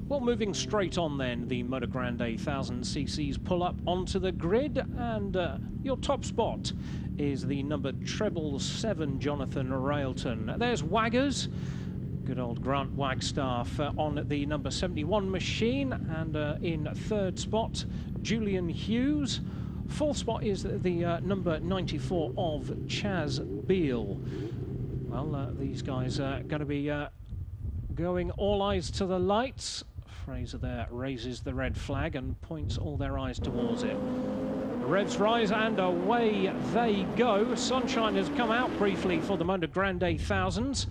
Well, moving straight on then, the MotoGrande 1000cc's pull up onto the grid, and your top spot is the number 777 Jonathan Railton. There's Waggers, good old Grant Wagstaff on the number 71 machine, and in third spot, Julian Hughes. Fourth spot is the number 94 of Chaz Beale. Well, these guys are going to be going all eyes to the lights. Fraser there raises the red flag and points all their eyes towards it. The revs rise and away they go. Sunshine has come out briefly for the MotoGrande 1000s.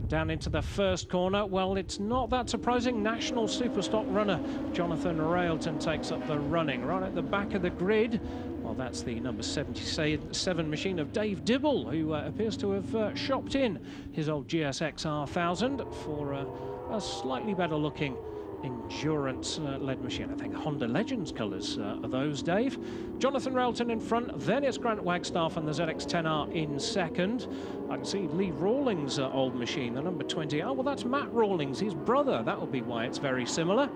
Down into the first corner. Well, it's not that surprising. National Superstock runner Jonathan Railton takes up the running. Right at the back of the grid, well, that's the number 77 machine of Dave Dibble, who appears to have shopped in his old GSX-R 1000 for a slightly better looking endurance-led machine. I think Honda Legends colours are those, Dave. Jonathan Railton in front, then it's Grant Wagstaff and the ZX-10R in second. I can see Lee Rawlings' old machine, the number 20. Oh, well, that's Matt Rawlings, his brother. That will be why it's very similar.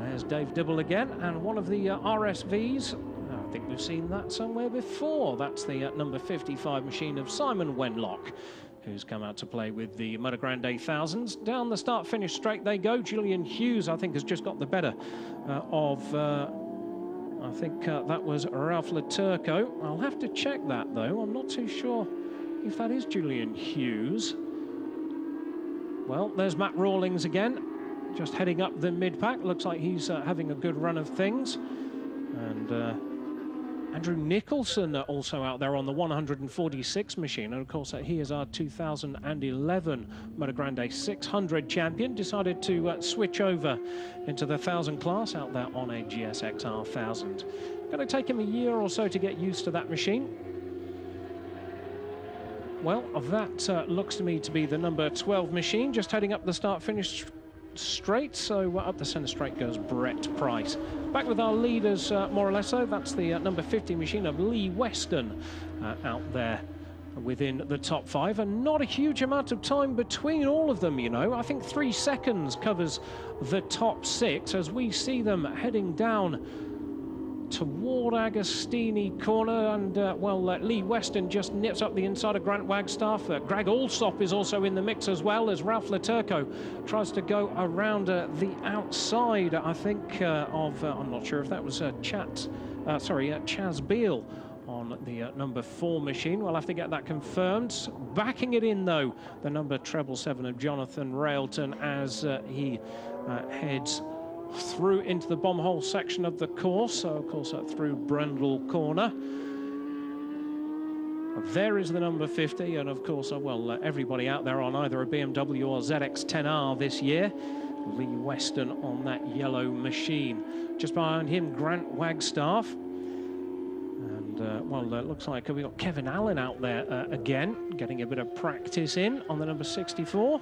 There's Dave Dibble again, and one of the RSVs. I think we've seen that somewhere before. That's the number 55 machine of Simon Wenlock, who's come out to play with the MotoGrande 1000s. Down the start-finish straight they go. Julian Hughes, I think, has just got the better of, I think that was Ralph Leturco. I'll have to check that, though. I'm not too sure if that is Julian Hughes. Well, there's Matt Rawlings again, just heading up the mid-pack. Looks like he's having a good run of things. And Andrew Nicholson also out there on the 146 machine, and of course he is our 2011 MotoGrande 600 champion. Decided to switch over into the 1000 class out there on a GSX-R 1000. Going to take him a year or so to get used to that machine. Well, that looks to me to be the number 12 machine, just heading up the start-finish straight, so up the centre straight goes Brett Price. Back with our leaders, more or less so. That's the number 50 machine of Lee Weston out there within the top 5, and not a huge amount of time between all of them, you know. I think 3 seconds covers the top 6 as we see them heading down toward Agostini corner, and Lee Weston just nips up the inside of Grant Wagstaff. Greg Allsop is also in the mix as well, as Ralph Leturco tries to go around the outside, I think, I'm not sure if that was Chaz Beale on the number 4 machine. We'll have to get that confirmed. Backing it in, though, the number 777 of Jonathan Railton as he heads through into the bomb hole section of the course, so of course through Brundle Corner. There is the number 50, and of course, everybody out there on either a BMW or ZX-10R this year. Lee Weston on that yellow machine. Just behind him, Grant Wagstaff. And, it looks like we've got Kevin Allen out there again, getting a bit of practice in on the number 64.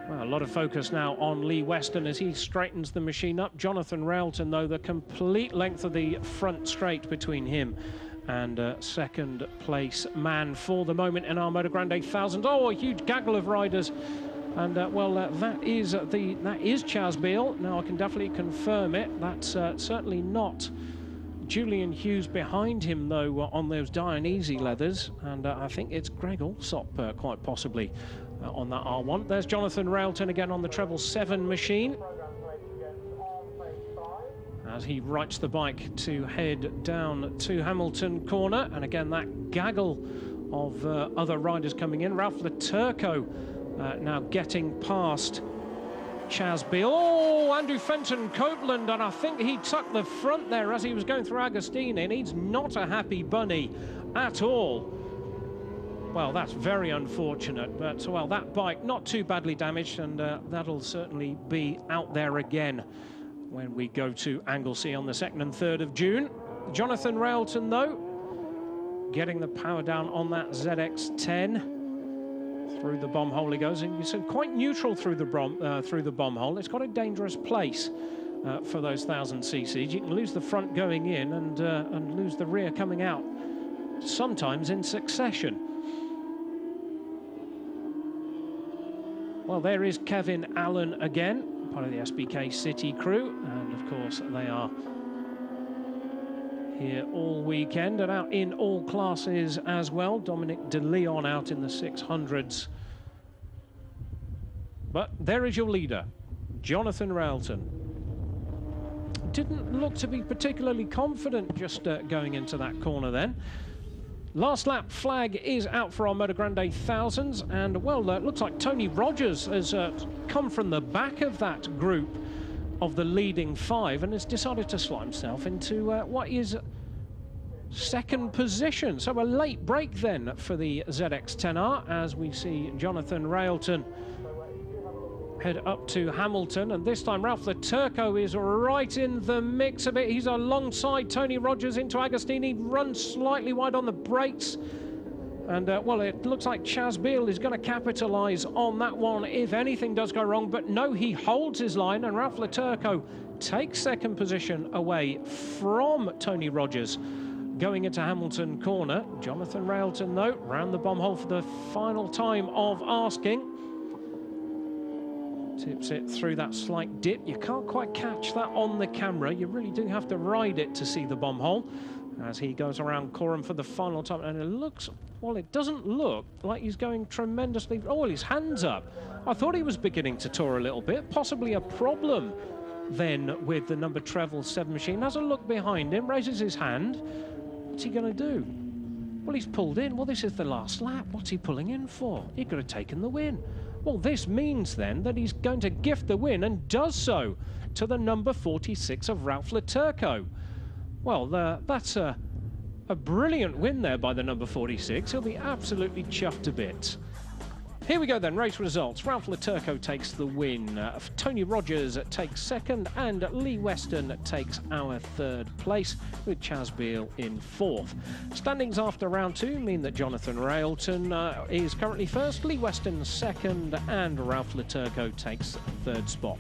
Well, a lot of focus now on Lee Weston as he straightens the machine up. Jonathan Railton, though, the complete length of the front straight between him and second place man for the moment in our MotoGrande 1000. Oh, a huge gaggle of riders. And, that is Chaz Beale. Now, I can definitely confirm it. That's certainly not Julian Hughes behind him, though, on those Dionysi leathers. And I think it's Greg Allsop, quite possibly, on that R1. There's Jonathan Railton again on the 777 machine, as he rights the bike to head down to Hamilton Corner. And again, that gaggle of other riders coming in. Ralph Leturco now getting past Chaz Beale. Oh, Andrew Fenton Copeland, and I think he tucked the front there as he was going through Agostini, and he's not a happy bunny at all. Well, that's very unfortunate, but, that bike not too badly damaged, and that'll certainly be out there again when we go to Anglesey on the 2nd and 3rd of June. Jonathan Railton, though, getting the power down on that ZX-10. Through the bomb hole he goes, and you see quite neutral through the bomb hole. It's got a dangerous place for those 1000cc's. You can lose the front going in and lose the rear coming out, sometimes in succession. Well, there is Kevin Allen again, part of the SBK City crew, and of course they are here all weekend and out in all classes as well. Dominic De Leon out in the 600s. But there is your leader, Jonathan Railton. Didn't look to be particularly confident just going into that corner then. Last lap flag is out for our MotoGrande thousands, and well, it looks like Tony Rogers has come from the back of that group of the leading 5 and has decided to slot himself into what is second position. So a late break then for the ZX-10R as we see Jonathan Railton head up to Hamilton, and this time Ralph Laturco is right in the mix of it. He's alongside Tony Rogers into Agostini, runs slightly wide on the brakes, and well, it looks like Chaz Beale is going to capitalise on that one if anything does go wrong, but no, he holds his line, and Ralph Laturco takes second position away from Tony Rogers going into Hamilton corner. Jonathan Railton, though, round the bomb hole for the final time of asking. Tips it through that slight dip. You can't quite catch that on the camera. You really do have to ride it to see the bomb hole as he goes around Coram for the final time. And it looks, well, it doesn't look like he's going tremendously. Oh, his hands up. I thought he was beginning to tour a little bit. Possibly a problem then with the number treble 7 machine. Has a look behind him, raises his hand. What's he going to do? Well, he's pulled in. Well, this is the last lap. What's he pulling in for? He could have taken the win. Well, this means then that he's going to gift the win, and does so to the number 46 of Ralph Laturco. Well, that's a brilliant win there by the number 46. He'll be absolutely chuffed a bit. Here we go then, race results. Ralph Laturco takes the win. Tony Rogers takes second, and Lee Weston takes our third place, with Chaz Beale in fourth. Standings after round 2 mean that Jonathan Railton is currently first, Lee Weston second, and Ralph Laturco takes third spot.